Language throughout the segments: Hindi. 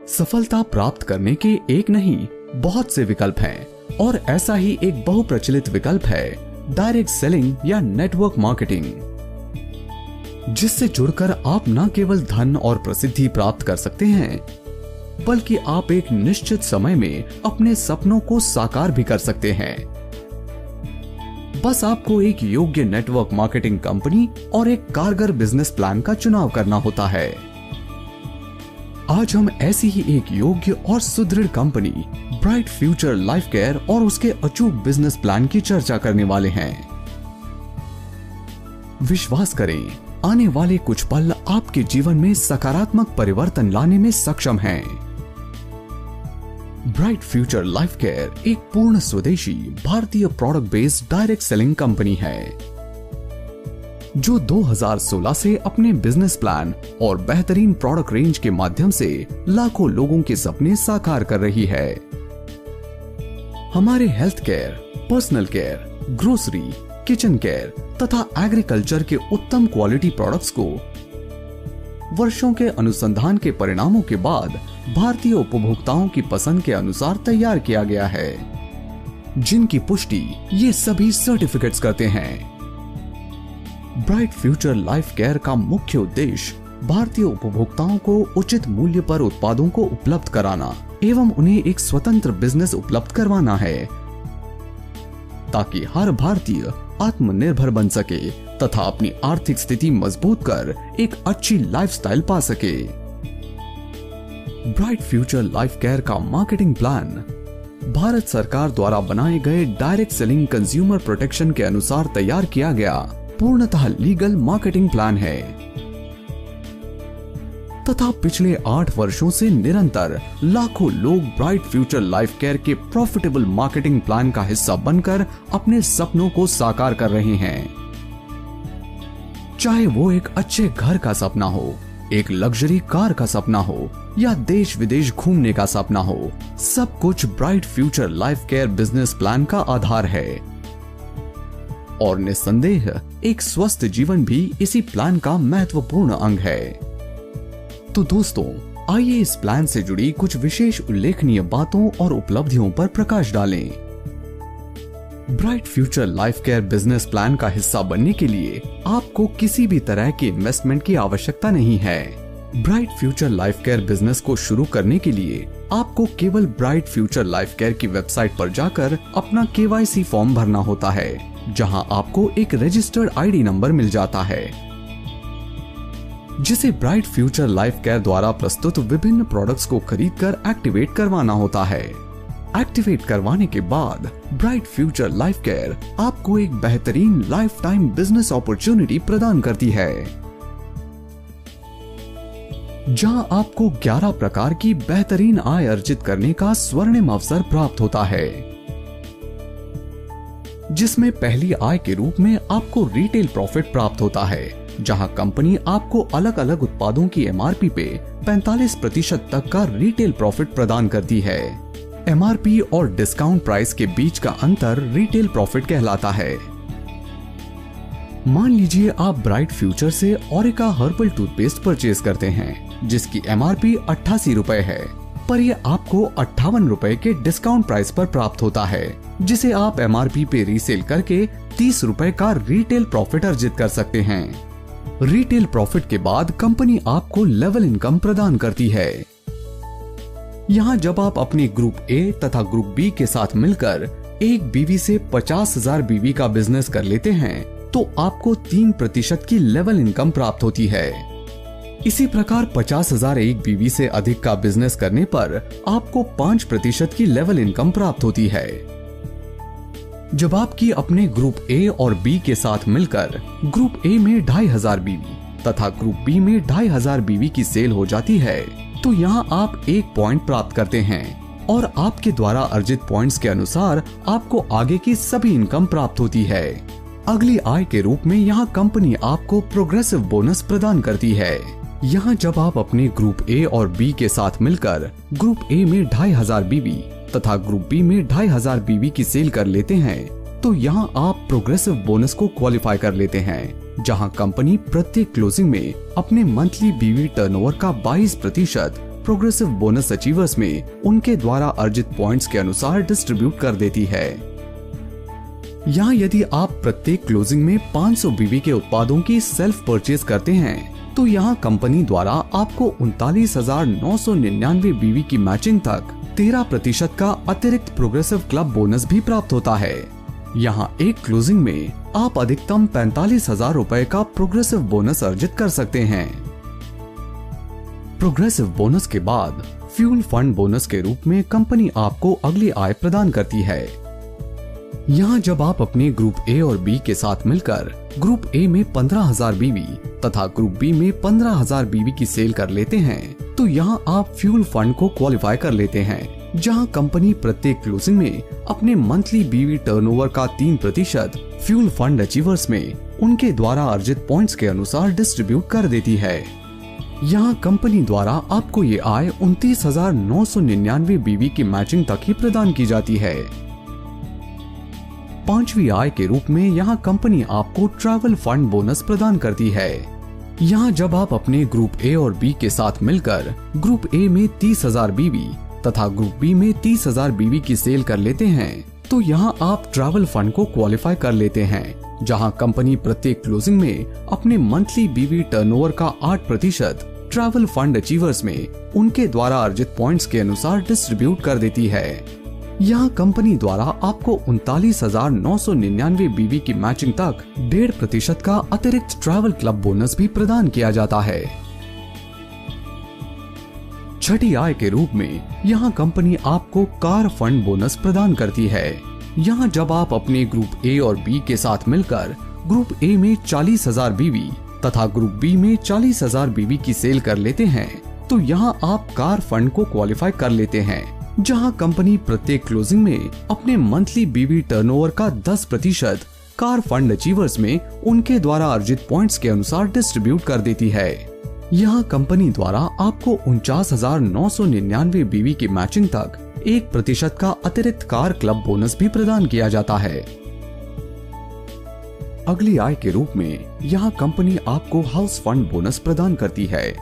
सफलता प्राप्त करने के एक नहीं बहुत से विकल्प हैं और ऐसा ही एक बहुप्रचलित विकल्प है डायरेक्ट सेलिंग या नेटवर्क मार्केटिंग, जिससे जुड़कर आप न केवल धन और प्रसिद्धि प्राप्त कर सकते हैं बल्कि आप एक निश्चित समय में अपने सपनों को साकार भी कर सकते हैं। बस आपको एक योग्य नेटवर्क मार्केटिंग कंपनी और एक कारगर बिजनेस प्लान का चुनाव करना होता है। आज हम ऐसी ही एक योग्य और सुदृढ़ company bright future life care और उसके अचूक बिजनेस प्लान की चर्चा करने वाले हैं। विश्वास करें, आने वाले कुछ पल आपके जीवन में सकारात्मक परिवर्तन लाने में सक्षम हैं। ब्राइट फ्यूचर लाइफ केयर एक पूर्ण स्वदेशी भारतीय product based direct selling company है जो 2016 से अपने बिजनेस प्लान और बेहतरीन प्रोडक्ट रेंज के माध्यम से लाखों लोगों के सपने साकार कर रही है। हमारे health care, personal care, grocery, kitchen care तथा एग्रीकल्चर के उत्तम क्वालिटी प्रोडक्ट्स को वर्षों के अनुसंधान के परिणामों के बाद भारतीय उपभोक्ताओं की पसंद के अनुसार तैयार किया गया है, जिनकी पुष्टि ये सभी सर्टिफिकेट्स करते हैं। ब्राइट फ्यूचर लाइफ केयर का मुख्य उद्देश्य भारतीय उपभोक्ताओं को उचित मूल्य पर उत्पादों को उपलब्ध कराना एवं उन्हें एक स्वतंत्र बिजनेस उपलब्ध करवाना है, ताकि हर भारतीय आत्मनिर्भर बन सके तथा अपनी आर्थिक स्थिति मजबूत कर एक अच्छी लाइफस्टाइल पा सके। ब्राइट फ्यूचर लाइफ केयर का मार्केटिंग प्लान भारत सरकार द्वारा बनाए गए डायरेक्ट सेलिंग कंज्यूमर प्रोटेक्शन के अनुसार तैयार किया गया पूर्णतः लीगल मार्केटिंग प्लान है तथा पिछले 8 वर्षों से निरंतर लाखों लोग ब्राइट फ्यूचर लाइफ केयर के प्रॉफिटेबल मार्केटिंग प्लान का हिस्सा बनकर अपने सपनों को साकार कर रहे हैं। चाहे वो एक अच्छे घर का सपना हो, एक लग्जरी कार का सपना हो या देश विदेश घूमने का सपना हो, सब कुछ bright future life care business plan का आधार है और निस्संदेह एक स्वस्थ जीवन भी इसी प्लान का महत्वपूर्ण अंग है। तो दोस्तों, आइए इस प्लान से जुड़ी कुछ विशेष उल्लेखनीय बातों और उपलब्धियों पर प्रकाश डालें। Bright future life care business plan का हिस्सा बनने के लिए आपको किसी भी तरह की इन्वेस्टमेंट की आवश्यकता नहीं है। Bright future life care business को शुरू करने के लिए आपको केवल ब्राइट फ्यूचर लाइफ केयर की वेबसाइट पर जाकर अपना KYC फॉर्म भरना होता है, जहां आपको एक रजिस्टर्ड ID नंबर मिल जाता है, जिसे ब्राइट फ्यूचर लाइफ केयर द्वारा प्रस्तुत विभिन्न प्रोडक्ट्स को खरीदकर एक्टिवेट करवाना होता है। एक्टिवेट करवाने के बाद ब्राइट फ्यूचर लाइफ केयर आपको एक बेहतरीन लाइफ टाइम बिजनेस अपॉर्चुनिटी प्रदान करती है, जहां आपको 11 प्रकार की बेहतरीन आय अर्जित करने का स्वर्णिम अवसर प्राप्त होता है, जिसमें पहली आय के रूप में आपको रिटेल प्रॉफिट प्राप्त होता है, जहां कंपनी आपको अलग अलग उत्पादों की MRP पे 45% तक का रिटेल प्रॉफिट प्रदान करती है। MRP और डिस्काउंट प्राइस के बीच का अंतर रिटेल प्रॉफिट कहलाता है। मान लीजिए आप ब्राइट फ्यूचर से ओरिका हर्बल टूथपेस्ट परचेज करते हैं, जिसकी MRP 88 रुपए है, पर ये आपको 58 रुपए के डिस्काउंट प्राइस पर प्राप्त होता है, जिसे आप MRP पे रीसेल करके 30 रुपए का रिटेल प्रॉफिट अर्जित कर सकते हैं। रिटेल प्रॉफिट के बाद कंपनी आपको लेवल इनकम प्रदान करती है। यहाँ जब आप अपने ग्रुप A तथा ग्रुप B के साथ मिलकर एक बीवी से 50,000 बीवी का बिजनेस कर लेते हैं, तो आपको 3% की लेवल इनकम प्राप्त होती है। इसी प्रकार 50,000 एक बीवी से अधिक का बिजनेस करने पर आपको 5% की लेवल इनकम प्राप्त होती है। जब आपकी अपने ग्रुप A और B के साथ मिलकर ग्रुप A में 2,500 बीवी तथा ग्रुप B में 2,500 बीवी की सेल हो जाती है, तो यहाँ आप 1 पॉइंट प्राप्त करते हैं और आपके द्वारा अर्जित पॉइंट्स के अनुसार आपको आगे की सभी इनकम प्राप्त होती है। अगली आय के रूप में यहाँ कंपनी आपको प्रोग्रेसिव बोनस प्रदान करती है। यहाँ जब आप अपने ग्रुप A और B के साथ मिलकर ग्रुप A में 2,500 बीवी तथा ग्रुप B में 2,500 बीवी की सेल कर लेते हैं, तो यहाँ आप प्रोग्रेसिव बोनस को क्वालिफाई कर लेते हैं जहां कंपनी प्रत्येक क्लोजिंग में अपने मंथली बीवी टर्नओवर का 22% प्रोग्रेसिव बोनस अचीवर्स में उनके द्वारा अर्जित पॉइंट्स के अनुसार डिस्ट्रीब्यूट कर देती है। यहाँ यदि आप प्रत्येक क्लोजिंग में 500 बीवी के उत्पादों की सेल्फ परचेज करते हैं तो यहाँ कंपनी द्वारा आपको 39,999 बीवी की मैचिंग तक 13% का अतिरिक्त प्रोग्रेसिव क्लब बोनस भी प्राप्त होता है। यहाँ एक क्लोजिंग में आप अधिकतम 45,000 रुपए का प्रोग्रेसिव बोनस अर्जित कर सकते हैं। प्रोग्रेसिव बोनस के बाद फ्यूल फंड बोनस के रूप में कंपनी आपको अगली आय प्रदान करती है। यहाँ जब आप अपने ग्रुप ए और बी के साथ मिलकर ग्रुप ए में 15,000 बीवी तथा ग्रुप बी में 15,000 बीवी की सेल कर लेते हैं तो यहाँ आप फ्यूल फंड को क्वालिफाई कर लेते हैं, जहाँ कंपनी प्रत्येक क्लोजिंग में अपने मंथली बीवी टर्नओवर का 3% फ्यूल फंड अचीवर्स में उनके द्वारा अर्जित पॉइंट्स के अनुसार डिस्ट्रीब्यूट कर देती है। यहाँ कंपनी द्वारा आपको ये आय 29,999 बीवी की मैचिंग तक ही प्रदान की जाती है। पांचवी आय के रूप में यहाँ कंपनी आपको ट्रैवल फंड बोनस प्रदान करती है। यहाँ जब आप अपने ग्रुप ए और बी के साथ मिलकर ग्रुप ए में 30,000 बीवी तथा ग्रुप बी में 30,000 बीवी की सेल कर लेते हैं तो यहाँ आप ट्रैवल फंड को क्वालिफाई कर लेते हैं, जहाँ कंपनी प्रत्येक क्लोजिंग में अपने मंथली बीवी टर्नओवर का 8% ट्रैवल फंड अचीवर्स में उनके द्वारा अर्जित पॉइंट्स के अनुसार डिस्ट्रीब्यूट कर देती है। यहाँ कंपनी द्वारा आपको 39,999 बीवी की मैचिंग तक 1.5% का अतिरिक्त ट्रैवल क्लब बोनस भी प्रदान किया जाता है। छठी आय के रूप में यहाँ कंपनी आपको कार फंड बोनस प्रदान करती है। यहाँ जब आप अपने ग्रुप ए और बी के साथ मिलकर ग्रुप ए में 40,000 बीवी तथा ग्रुप बी में 40,000 बीवी की सेल कर लेते हैं तो यहाँ आप कार फंड को क्वालिफाई कर लेते हैं, जहां कंपनी प्रत्येक क्लोजिंग में अपने मंथली बीवी टर्नओवर का 10% कार फंड अचीवर्स में उनके द्वारा अर्जित पॉइंट्स के अनुसार डिस्ट्रीब्यूट कर देती है। यहाँ कंपनी द्वारा आपको 49,999 बीवी की मैचिंग तक 1% का अतिरिक्त कार क्लब बोनस भी प्रदान किया जाता है। अगली आय के रूप में यहाँ कंपनी आपको हाउस फंड बोनस प्रदान करती है।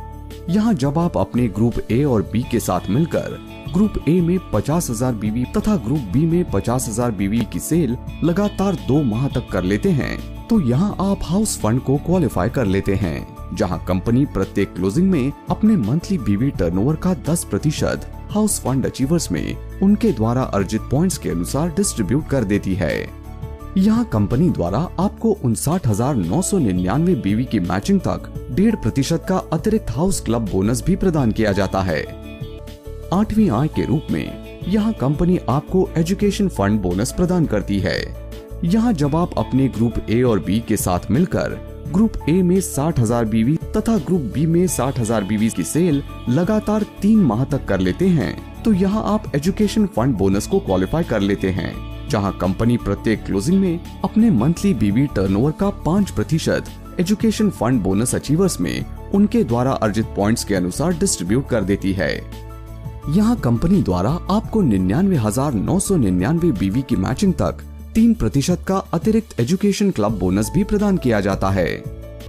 यहाँ जब आप अपने ग्रुप ए और बी के साथ मिलकर ग्रुप ए में 50,000 बीवी तथा ग्रुप बी में 50,000 बीवी की सेल लगातार 2 माह तक कर लेते हैं तो यहाँ आप हाउस फंड को क्वालिफाई कर लेते हैं, जहाँ कंपनी प्रत्येक क्लोजिंग में अपने मंथली बीवी टर्नओवर का 10% हाउस फंड अचीवर्स में उनके द्वारा अर्जित पॉइंट्स के अनुसार डिस्ट्रीब्यूट कर देती है। यहाँ कंपनी द्वारा आपको 59,999 बीवी की मैचिंग तक 1.5% का अतिरिक्त हाउस क्लब बोनस भी प्रदान किया जाता है। आठवीं आय के रूप में यहाँ कंपनी आपको एजुकेशन फंड बोनस प्रदान करती है। यहाँ जब आप अपने ग्रुप ए और बी के साथ मिलकर ग्रुप ए में 60,000 बीवी तथा ग्रुप बी में 60,000 बीवी की सेल लगातार 3 माह तक कर लेते हैं तो यहाँ आप एजुकेशन फंड बोनस को क्वालिफाई कर लेते हैं, जहाँ कंपनी प्रत्येक क्लोजिंग में अपने मंथली बीवी टर्नओवर का 5% एजुकेशन फंड बोनस अचीवर्स में उनके द्वारा अर्जित पॉइंट्स के अनुसार डिस्ट्रीब्यूट कर देती है। यहाँ कंपनी द्वारा आपको 99,999 बीवी की मैचिंग तक 3% का अतिरिक्त एजुकेशन क्लब बोनस भी प्रदान किया जाता है।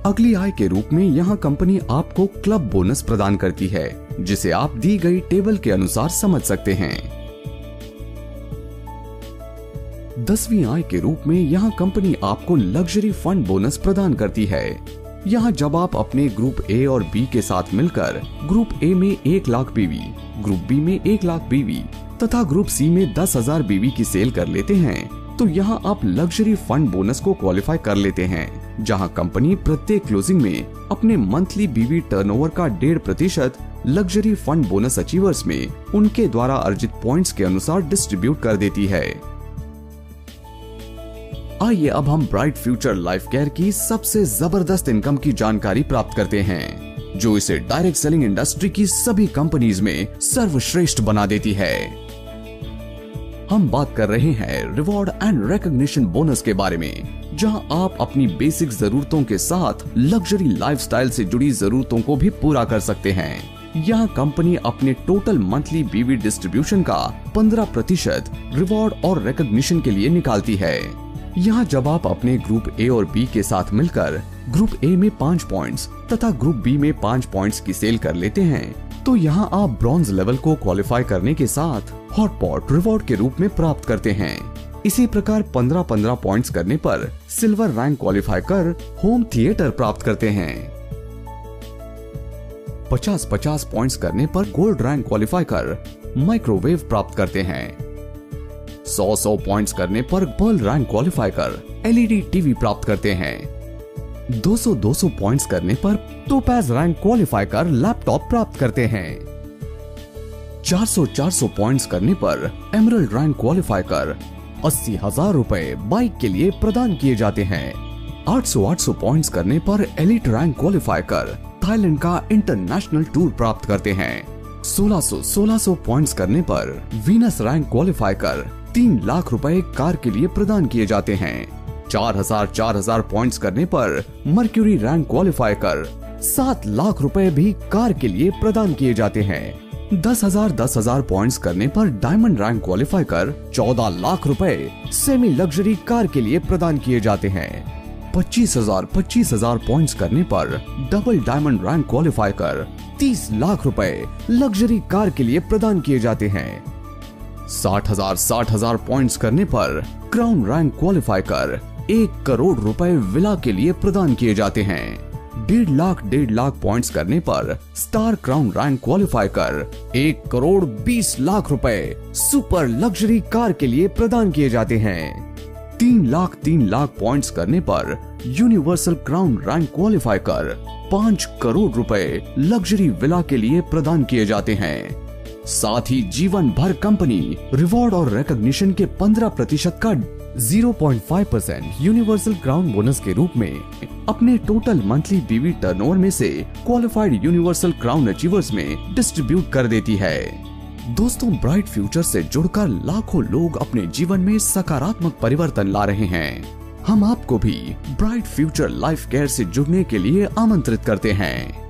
अगली आय के रूप में यहाँ कंपनी आपको क्लब बोनस प्रदान करती है, जिसे आप दी गई टेबल के अनुसार समझ सकते हैं। 10वीं आय के रूप में यहाँ कंपनी आपको लग्जरी फंड बोनस प्रदान करती है। यहाँ जब आप अपने ग्रुप ए और बी के साथ मिलकर ग्रुप ए में 1 लाख बीवी, ग्रुप बी में 1 लाख बीवी तथा ग्रुप सी में 10,000 बीवी की सेल कर लेते हैं तो यहाँ आप लग्जरी फंड बोनस को क्वालिफाई कर लेते हैं, जहाँ कंपनी प्रत्येक क्लोजिंग में अपने मंथली बीवी टर्नओवर का 1.5% लग्जरी फंड बोनस अचीवर्स में उनके द्वारा अर्जित पॉइंट्स के अनुसार डिस्ट्रीब्यूट कर देती है। आइए अब हम ब्राइट फ्यूचर लाइफ केयर की सबसे जबरदस्त इनकम की जानकारी प्राप्त करते हैं, जो इसे डायरेक्ट सेलिंग इंडस्ट्री की सभी कंपनीज में सर्वश्रेष्ठ बना देती है। हम बात कर रहे हैं रिवॉर्ड एंड रिकॉग्निशन बोनस के बारे में, जहां आप अपनी बेसिक जरूरतों के साथ लग्जरी लाइफस्टाइल से जुड़ी जरूरतों को भी पूरा कर सकते हैं। यहाँ कंपनी अपने टोटल मंथली बीवी डिस्ट्रीब्यूशन का 15% रिवॉर्ड और रिकॉग्निशन के लिए निकालती है। यहाँ जब आप अपने ग्रुप ए और बी के साथ मिलकर ग्रुप ए में 5 पॉइंट्स तथा ग्रुप बी में 5 पॉइंट्स की सेल कर लेते हैं तो यहाँ आप ब्रॉन्ज लेवल को क्वालिफाई करने के साथ हॉटपॉट रिवॉर्ड के रूप में प्राप्त करते हैं। इसी प्रकार 15-15 पॉइंट्स करने पर सिल्वर रैंक क्वालिफाई कर होम थिएटर प्राप्त करते हैं। 50-50 पॉइंट्स करने पर गोल्ड रैंक क्वालिफाई कर माइक्रोवेव प्राप्त करते हैं। 100 पॉइंट्स करने पर पर्ल रैंक क्वालिफाई कर एलईडी टीवी प्राप्त करते हैं। 200 पॉइंट्स करने पर टोपैज रैंक क्वालिफाई कर लैपटॉप प्राप्त करते हैं। 400 पॉइंट्स करने पर एमरल्ड रैंक क्वालिफाई कर 80,000 रुपए बाइक के लिए प्रदान किए जाते हैं। 800 पॉइंट्स करने पर एलिट रैंक क्वालिफाई कर थाईलैंड का इंटरनेशनल टूर प्राप्त करते हैं। 1600 पॉइंट्स करने पर वीनस रैंक क्वालिफाई कर 3 लाख रुपए कार के लिए प्रदान किए जाते हैं। 4000 पॉइंट्स करने पर मर्क्यूरी रैंक क्वालिफाई कर 7 लाख रुपए भी कार के लिए प्रदान किए जाते हैं। 10,000 पॉइंट्स करने पर डायमंड रैंक क्वालिफाई कर 14 लाख रुपए सेमी लग्जरी कार के लिए प्रदान किए जाते हैं। 25,000 पॉइंट्स करने पर डबल डायमंड रैंक क्वालिफाई कर 30 लाख रुपए लग्जरी कार के लिए प्रदान किए जाते हैं। 60,000 पॉइंट्स करने पर क्राउन रैंक क्वालिफाई कर 1 करोड़ रुपए विला के लिए प्रदान किए जाते हैं। 1.5 लाख पॉइंट्स करने पर स्टार क्राउन रैंक क्वालिफाई कर 1 करोड़ 20 लाख रुपए सुपर लग्जरी कार के लिए प्रदान किए जाते हैं। 3 लाख पॉइंट्स करने पर यूनिवर्सल क्राउन रैंक क्वालिफाई कर 5 करोड़ रुपए लग्जरी विला के लिए प्रदान किए जाते हैं। साथ ही जीवन भर कंपनी रिवॉर्ड और रिकॉग्निशन के 15% का 0.5% यूनिवर्सल क्राउन बोनस के रूप में अपने टोटल मंथली बीवी टर्नओवर में से क्वालिफाइड यूनिवर्सल क्राउन अचीवर्स में डिस्ट्रीब्यूट कर देती है। दोस्तों, ब्राइट फ्यूचर से जुड़कर लाखों लोग अपने जीवन में सकारात्मक परिवर्तन ला रहे हैं। हम आपको भी ब्राइट फ्यूचर लाइफ केयर से जुड़ने के लिए आमंत्रित करते हैं।